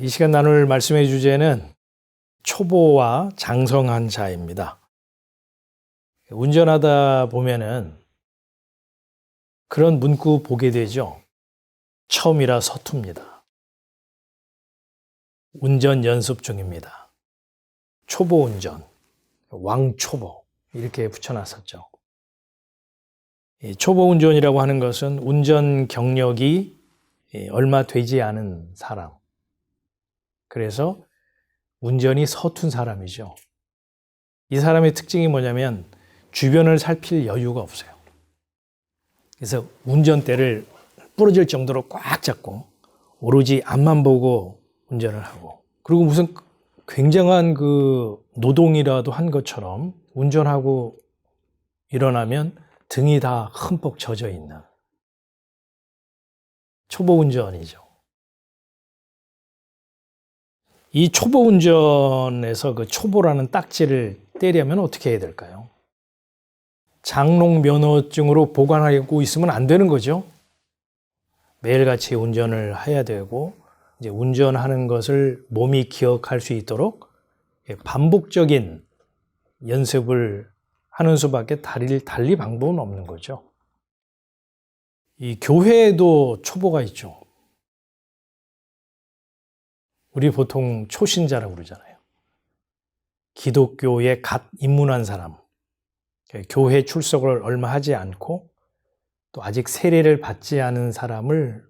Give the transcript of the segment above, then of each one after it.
이 시간 나눌 말씀의 주제는 초보와 장성한 자입니다. 운전하다 보면은 그런 문구 보게 되죠. 처음이라 서툽니다. 운전 연습 중입니다. 초보 운전, 왕초보 이렇게 붙여놨었죠. 이 초보 운전이라고 하는 것은 운전 경력이 얼마 되지 않은 사람, 그래서 운전이 서툰 사람이죠. 이 사람의 특징이 뭐냐면 주변을 살필 여유가 없어요. 그래서 운전대를 부러질 정도로 꽉 잡고 오로지 앞만 보고 운전을 하고, 그리고 무슨 굉장한 그 노동이라도 한 것처럼 운전하고 일어나면 등이 다 흠뻑 젖어 있는 초보 운전이죠. 이 초보 운전에서 그 초보라는 딱지를 떼려면 어떻게 해야 될까요? 장롱 면허증으로 보관하고 있으면 안 되는 거죠. 매일같이 운전을 해야 되고, 이제 운전하는 것을 몸이 기억할 수 있도록 반복적인 연습을 하는 수밖에 달리 방법은 없는 거죠. 이 교회에도 초보가 있죠. 우리 보통 초신자라고 그러잖아요. 기독교에 갓 입문한 사람, 교회 출석을 얼마 하지 않고 또 아직 세례를 받지 않은 사람을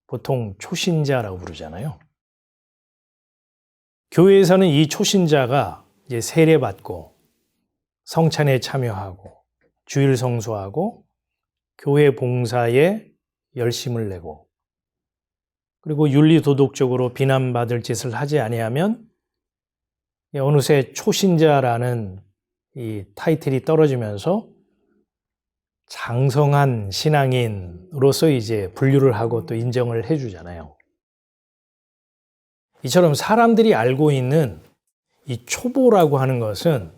보통 초신자라고 부르잖아요. 교회에서는 이 초신자가 이제 세례 받고 성찬에 참여하고 주일 성수하고 교회 봉사에 열심을 내고, 그리고 윤리도덕적으로 비난받을 짓을 하지 아니하면 어느새 초신자라는 이 타이틀이 떨어지면서 장성한 신앙인으로서 이제 분류를 하고 또 인정을 해주잖아요. 이처럼 사람들이 알고 있는 이 초보라고 하는 것은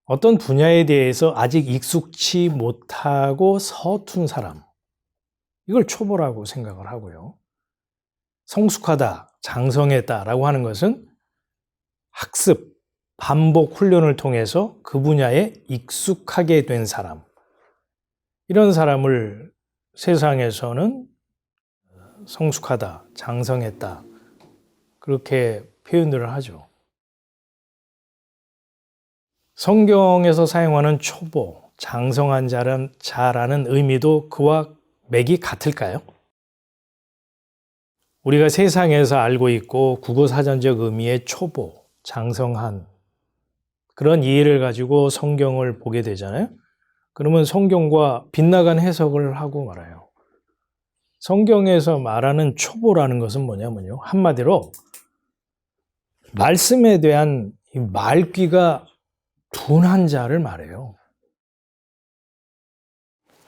어떤 분야에 대해서 아직 익숙치 못하고 서툰 사람, 이걸 초보라고 생각을 하고요. 성숙하다, 장성했다라고 하는 것은 학습, 반복 훈련을 통해서 그 분야에 익숙하게 된 사람, 이런 사람을 세상에서는 성숙하다, 장성했다, 그렇게 표현들을 하죠. 성경에서 사용하는 초보, 장성한 자라는 의미도 그와 맥이 같을까요? 우리가 세상에서 알고 있고 국어사전적 의미의 초보, 장성한, 그런 이해를 가지고 성경을 보게 되잖아요. 그러면 성경과 빗나간 해석을 하고 말아요. 성경에서 말하는 초보라는 것은 뭐냐면요, 한마디로 말씀에 대한 말귀가 둔한 자를 말해요.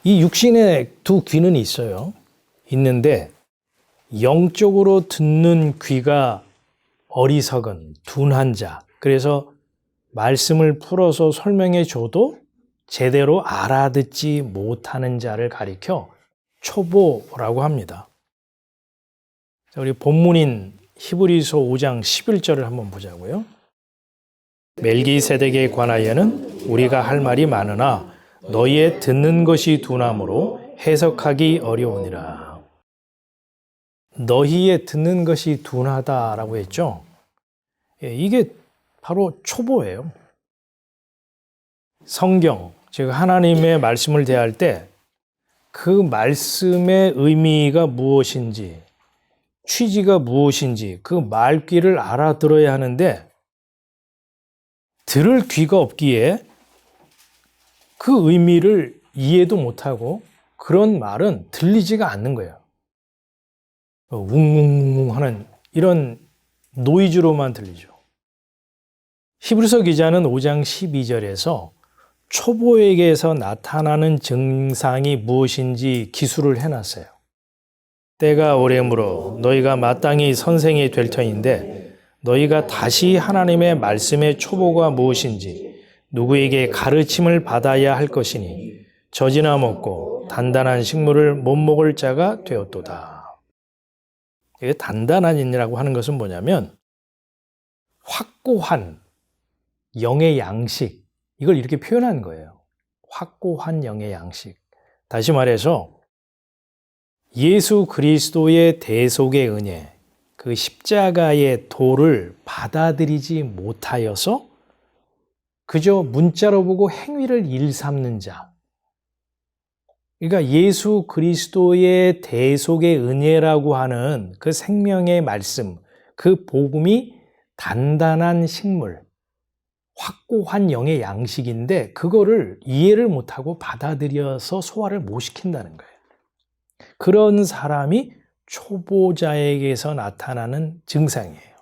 이 육신에 두 귀는 있어요. 있는데 영적으로 듣는 귀가 어리석은 둔한 자, 그래서 말씀을 풀어서 설명해 줘도 제대로 알아듣지 못하는 자를 가리켜 초보라고 합니다. 우리 본문인 히브리서 5장 11절을 한번 보자고요. 멜기세덱에 관하여는 우리가 할 말이 많으나 너희의 듣는 것이 둔함으로 해석하기 어려우니라. 너희의 듣는 것이 둔하다라고 했죠. 이게 바로 초보예요. 성경, 즉 하나님의 말씀을 대할 때 그 말씀의 의미가 무엇인지, 취지가 무엇인지 그 말귀를 알아들어야 하는데 들을 귀가 없기에 그 의미를 이해도 못하고 그런 말은 들리지가 않는 거예요. 웅웅웅 하는 이런 노이즈로만 들리죠. 히브리서 기자는 5장 12절에서 초보에게서 나타나는 증상이 무엇인지 기술을 해놨어요. 때가 오래므로 너희가 마땅히 선생이 될 터인데 너희가 다시 하나님의 말씀의 초보가 무엇인지 누구에게 가르침을 받아야 할 것이니 젖이나 먹고 단단한 식물을 못 먹을 자가 되었도다. 이게 단단한 인이라고 하는 것은 뭐냐면 확고한 영의 양식, 이걸 이렇게 표현한 거예요. 확고한 영의 양식. 다시 말해서 예수 그리스도의 대속의 은혜, 그 십자가의 도를 받아들이지 못하여서 그저 문자로 보고 행위를 일삼는 자. 그러니까 예수 그리스도의 대속의 은혜라고 하는 그 생명의 말씀, 그 복음이 단단한 식물, 확고한 영의 양식인데 그거를 이해를 못하고 받아들여서 소화를 못 시킨다는 거예요. 그런 사람이 초보자에게서 나타나는 증상이에요.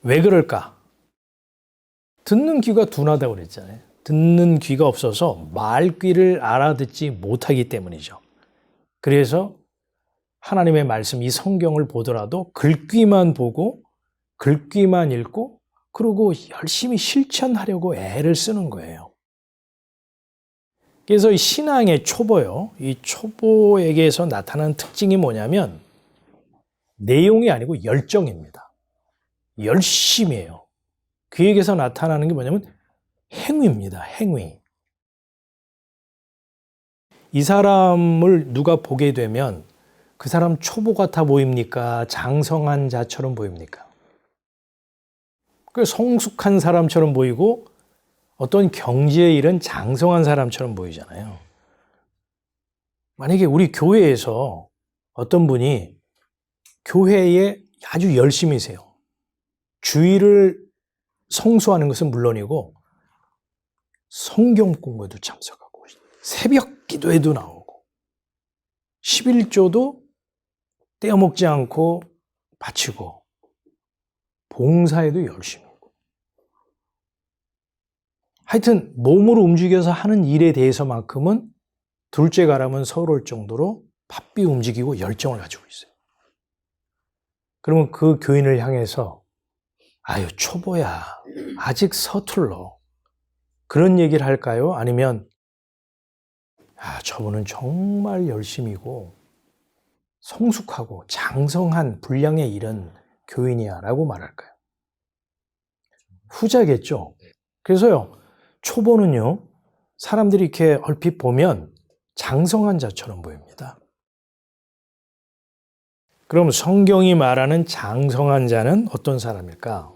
왜 그럴까? 듣는 귀가 둔하다고 그랬잖아요. 듣는 귀가 없어서 말귀를 알아듣지 못하기 때문이죠. 그래서 하나님의 말씀, 이 성경을 보더라도 글귀만 보고 글귀만 읽고 그러고 열심히 실천하려고 애를 쓰는 거예요. 그래서 이 신앙의 초보요. 이 초보에게서 나타나는 특징이 뭐냐면 내용이 아니고 열정입니다. 열심이에요. 그에게서 나타나는 게 뭐냐면 행위입니다. 행위. 이 사람을 누가 보게 되면 그 사람 초보 같아 보입니까? 장성한 자처럼 보입니까? 그 성숙한 사람처럼 보이고 어떤 경지에 이른 장성한 사람처럼 보이잖아요. 만약에 우리 교회에서 어떤 분이 교회에 아주 열심히세요. 주일을 성수하는 것은 물론이고 성경 공부에도 참석하고 새벽 기도에도 나오고 11조도 떼어먹지 않고 바치고 봉사에도 열심히 하고 하여튼 몸으로 움직여서 하는 일에 대해서만큼은 둘째 가라면 서러울 정도로 바삐 움직이고 열정을 가지고 있어요. 그러면 그 교인을 향해서 아유 초보야 아직 서툴러 그런 얘기를 할까요? 아니면 저분은 정말 열심이고 성숙하고 장성한 분량에 이른 교인이야 라고 말할까요? 후자겠죠. 그래서요 초보는요 사람들이 이렇게 얼핏 보면 장성한 자처럼 보입니다. 그럼 성경이 말하는 장성한 자는 어떤 사람일까?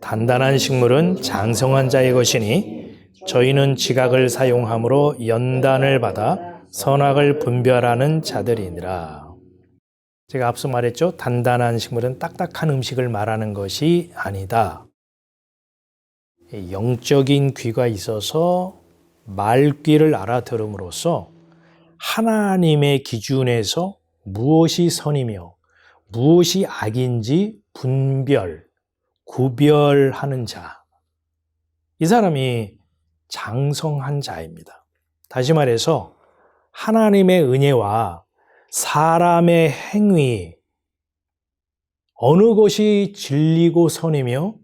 단단한 식물은 장성한 자의 것이니 저희는 지각을 사용함으로 연단을 받아 선악을 분별하는 자들이니라. 제가 앞서 말했죠. 단단한 식물은 딱딱한 음식을 말하는 것이 아니다. 영적인 귀가 있어서 말귀를 알아들음으로써 하나님의 기준에서 무엇이 선이며 무엇이 악인지 구별하는 자. 이 사람이 장성한 자입니다. 다시 말해서 하나님의 은혜와 사람의 행위, 어느 것이 진리고 선이며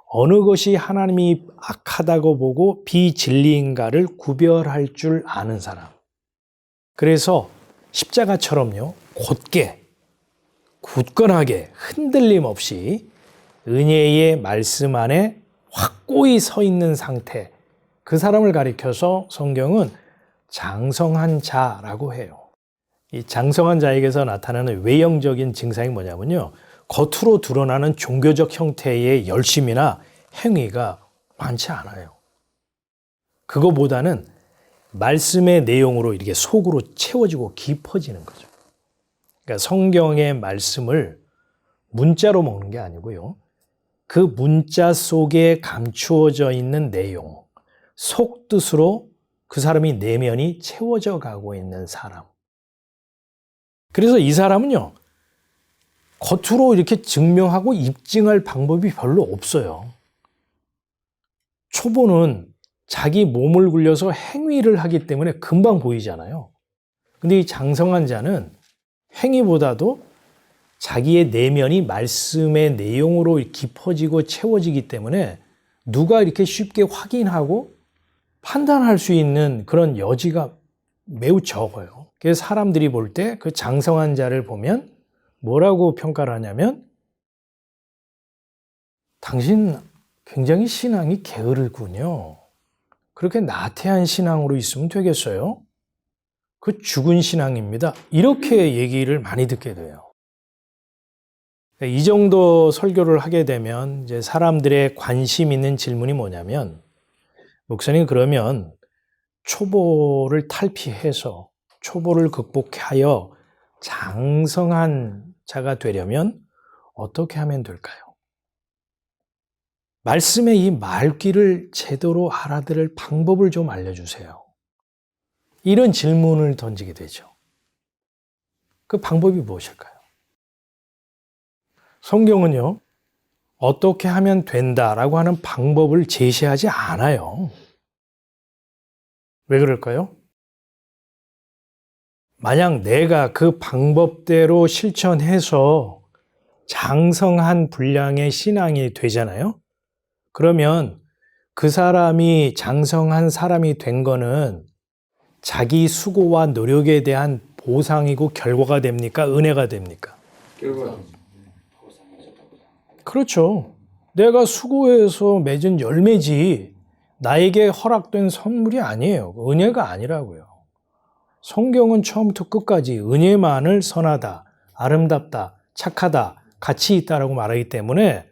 어느 것이 하나님이 악하다고 보고 비진리인가를 구별할 줄 아는 사람. 그래서 십자가처럼요, 굳건하게 흔들림 없이 은혜의 말씀 안에 확고히 서 있는 상태, 그 사람을 가리켜서 성경은 장성한 자라고 해요. 이 장성한 자에게서 나타나는 외형적인 증상이 뭐냐면요, 겉으로 드러나는 종교적 형태의 열심이나 행위가 많지 않아요. 그거보다는 말씀의 내용으로 이렇게 속으로 채워지고 깊어지는 거죠. 그러니까 성경의 말씀을 문자로 먹는 게 아니고요. 그 문자 속에 감추어져 있는 내용, 속뜻으로 그 사람이 내면이 채워져 가고 있는 사람. 그래서 이 사람은요, 겉으로 이렇게 증명하고 입증할 방법이 별로 없어요. 초보는 자기 몸을 굴려서 행위를 하기 때문에 금방 보이잖아요. 근데 이 장성한 자는 행위보다도 자기의 내면이 말씀의 내용으로 깊어지고 채워지기 때문에 누가 이렇게 쉽게 확인하고 판단할 수 있는 그런 여지가 매우 적어요. 그래서 사람들이 볼 때 그 장성한 자를 보면 뭐라고 평가를 하냐면 당신 굉장히 신앙이 게으르군요. 그렇게 나태한 신앙으로 있으면 되겠어요? 그 죽은 신앙입니다. 이렇게 얘기를 많이 듣게 돼요. 이 정도 설교를 하게 되면 이제 사람들의 관심 있는 질문이 뭐냐면, 목사님 그러면 초보를 탈피해서 초보를 극복하여 장성한 자가 되려면 어떻게 하면 될까요? 말씀의 이 말귀를 제대로 알아들을 방법을 좀 알려주세요. 이런 질문을 던지게 되죠. 그 방법이 무엇일까요? 성경은요, 어떻게 하면 된다라고 하는 방법을 제시하지 않아요. 왜 그럴까요? 만약 내가 그 방법대로 실천해서 장성한 분량의 신앙이 되잖아요? 그러면 그 사람이 장성한 사람이 된 거는 자기 수고와 노력에 대한 보상이고 결과가 됩니까? 은혜가 됩니까? 결과. 그렇죠. 내가 수고해서 맺은 열매지 나에게 허락된 선물이 아니에요. 은혜가 아니라고요. 성경은 처음부터 끝까지 은혜만을 선하다, 아름답다, 착하다, 가치 있다라고 말하기 때문에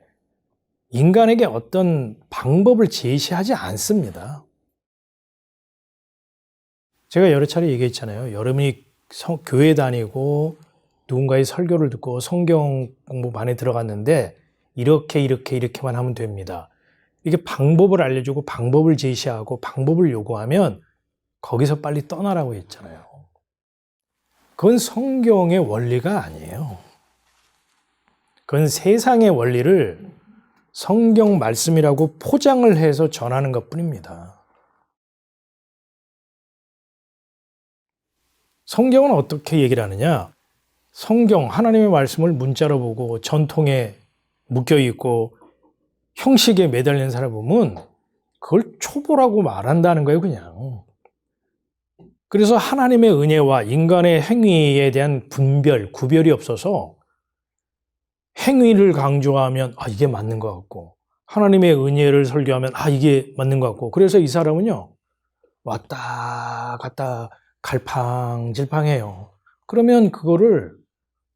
인간에게 어떤 방법을 제시하지 않습니다. 제가 여러 차례 얘기했잖아요. 여러분이 교회 다니고 누군가의 설교를 듣고 성경 공부 많이 들어갔는데 이렇게만 하면 됩니다. 이게 방법을 알려주고 방법을 제시하고 방법을 요구하면 거기서 빨리 떠나라고 했잖아요. 그건 성경의 원리가 아니에요. 그건 세상의 원리를 성경 말씀이라고 포장을 해서 전하는 것뿐입니다. 성경은 어떻게 얘기를 하느냐? 성경, 하나님의 말씀을 문자로 보고 전통에 묶여 있고 형식에 매달린 사람 보면 그걸 초보라고 말한다는 거예요, 그냥. 그래서 하나님의 은혜와 인간의 행위에 대한 분별, 구별이 없어서 행위를 강조하면 이게 맞는 것 같고 하나님의 은혜를 설교하면 이게 맞는 것 같고 그래서 이 사람은요 왔다 갔다 갈팡질팡해요. 그러면 그거를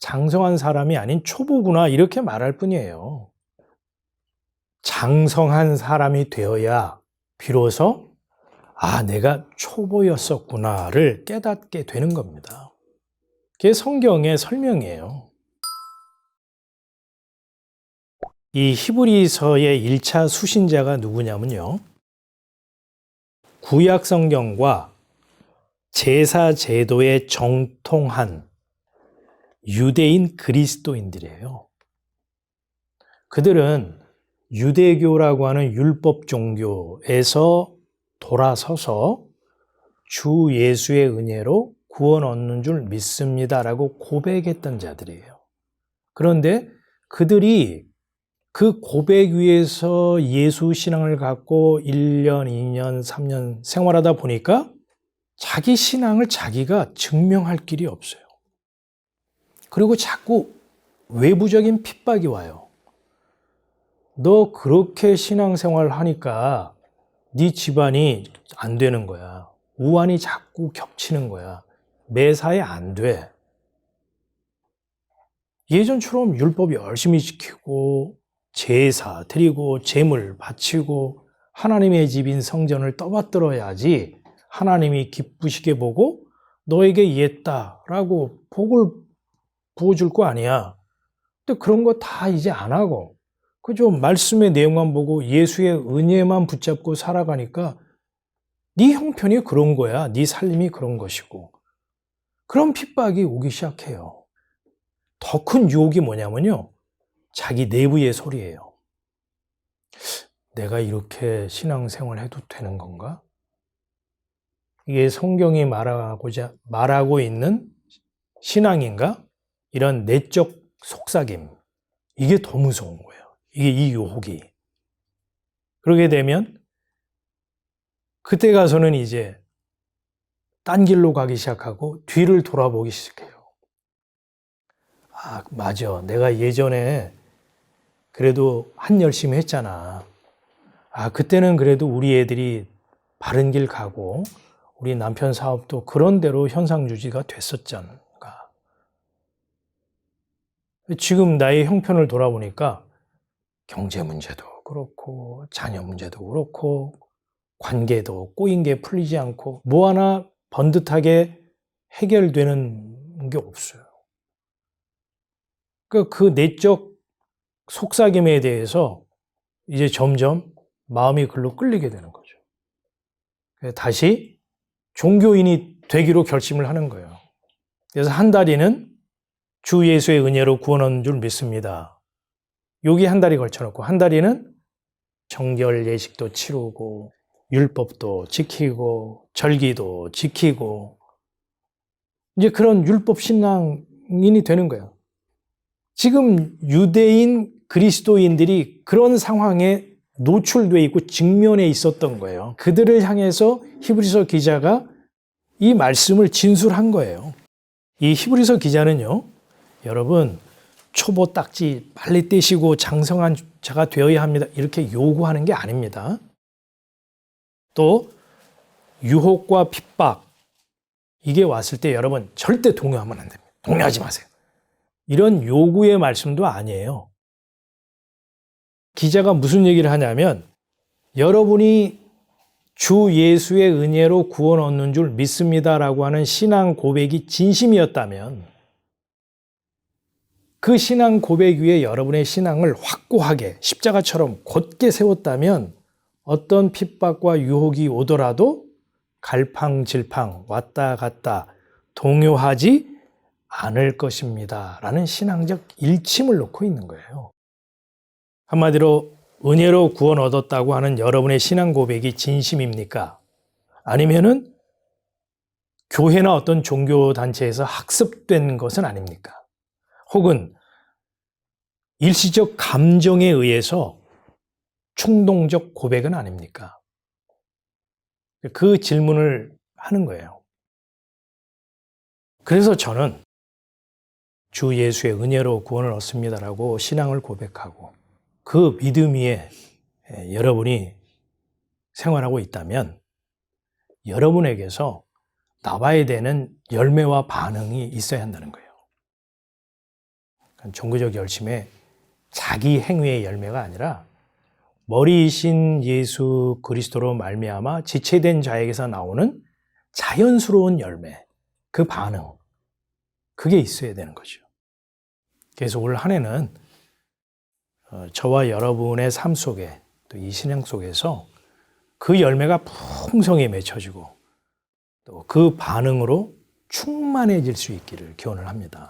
장성한 사람이 아닌 초보구나 이렇게 말할 뿐이에요. 장성한 사람이 되어야 비로소 내가 초보였었구나를 깨닫게 되는 겁니다. 그게 성경의 설명이에요. 이 히브리서의 1차 수신자가 누구냐면요. 구약 성경과 제사 제도에 정통한 유대인 그리스도인들이에요. 그들은 유대교라고 하는 율법 종교에서 돌아서서 주 예수의 은혜로 구원 얻는 줄 믿습니다라고 고백했던 자들이에요. 그런데 그들이 그 고백 위에서 예수 신앙을 갖고 1년, 2년, 3년 생활하다 보니까 자기 신앙을 자기가 증명할 길이 없어요. 그리고 자꾸 외부적인 핍박이 와요. 너 그렇게 신앙생활 하니까 네 집안이 안 되는 거야. 우환이 자꾸 겹치는 거야. 매사에 안 돼. 예전처럼 율법 열심히 지키고 제사 드리고 제물 바치고 하나님의 집인 성전을 떠받들어야지 하나님이 기쁘시게 보고 너에게 이했다라고 복을 부어줄 거 아니야. 근데 그런 거 다 이제 안 하고 그저 말씀의 내용만 보고 예수의 은혜만 붙잡고 살아가니까 네 형편이 그런 거야. 네 삶이 그런 것이고 그런 핍박이 오기 시작해요. 더 큰 유혹이 뭐냐면요. 자기 내부의 소리예요. 내가 이렇게 신앙생활 해도 되는 건가? 이게 성경이 말하고 있는 신앙인가? 이런 내적 속삭임. 이게 더 무서운 거예요. 이게 이 유혹이. 그러게 되면 그때 가서는 이제 딴 길로 가기 시작하고 뒤를 돌아보기 시작해요. 아, 맞아. 내가 예전에 그래도 한 열심히 했잖아. 아, 그때는 그래도 우리 애들이 바른 길 가고 우리 남편 사업도 그런 대로 현상 유지가 됐었잖아. 지금 나의 형편을 돌아보니까 경제 문제도 그렇고 자녀 문제도 그렇고 관계도 꼬인 게 풀리지 않고 뭐 하나 번듯하게 해결되는 게 없어요. 그 내적 속삭임에 대해서 이제 점점 마음이 글로 끌리게 되는 거죠. 다시 종교인이 되기로 결심을 하는 거예요. 그래서 한 다리는 주 예수의 은혜로 구원 얻는 줄 믿습니다. 여기 한 다리 걸쳐놓고 한 다리는 정결 예식도 치르고 율법도 지키고 절기도 지키고 이제 그런 율법 신앙인이 되는 거예요. 지금 유대인 그리스도인들이 그런 상황에 노출돼 있고 직면해 있었던 거예요. 그들을 향해서 히브리서 기자가 이 말씀을 진술한 거예요. 이 히브리서 기자는요, 여러분 초보 딱지 빨리 떼시고 장성한 자가 되어야 합니다. 이렇게 요구하는 게 아닙니다. 또 유혹과 핍박 이게 왔을 때 여러분 절대 동요하면 안 됩니다. 동요하지 마세요. 이런 요구의 말씀도 아니에요. 기자가 무슨 얘기를 하냐면 여러분이 주 예수의 은혜로 구원 얻는 줄 믿습니다라고 하는 신앙 고백이 진심이었다면 그 신앙 고백 위에 여러분의 신앙을 확고하게 십자가처럼 곧게 세웠다면 어떤 핍박과 유혹이 오더라도 갈팡질팡 왔다 갔다 동요하지 않을 것입니다. 라는 신앙적 일침을 놓고 있는 거예요. 한마디로 은혜로 구원 얻었다고 하는 여러분의 신앙 고백이 진심입니까? 아니면은 교회나 어떤 종교단체에서 학습된 것은 아닙니까? 혹은 일시적 감정에 의해서 충동적 고백은 아닙니까? 그 질문을 하는 거예요. 그래서 저는 주 예수의 은혜로 구원을 얻습니다라고 신앙을 고백하고 그 믿음 위에 여러분이 생활하고 있다면 여러분에게서 나와야 되는 열매와 반응이 있어야 한다는 거예요. 종교적 열심에 자기 행위의 열매가 아니라 머리이신 예수 그리스도로 말미암아 지체된 자에게서 나오는 자연스러운 열매, 그 반응, 그게 있어야 되는 거죠. 그래서 올 한 해는 저와 여러분의 삶 속에 또 이 신앙 속에서 그 열매가 풍성히 맺혀지고 또 그 반응으로 충만해질 수 있기를 기원을 합니다.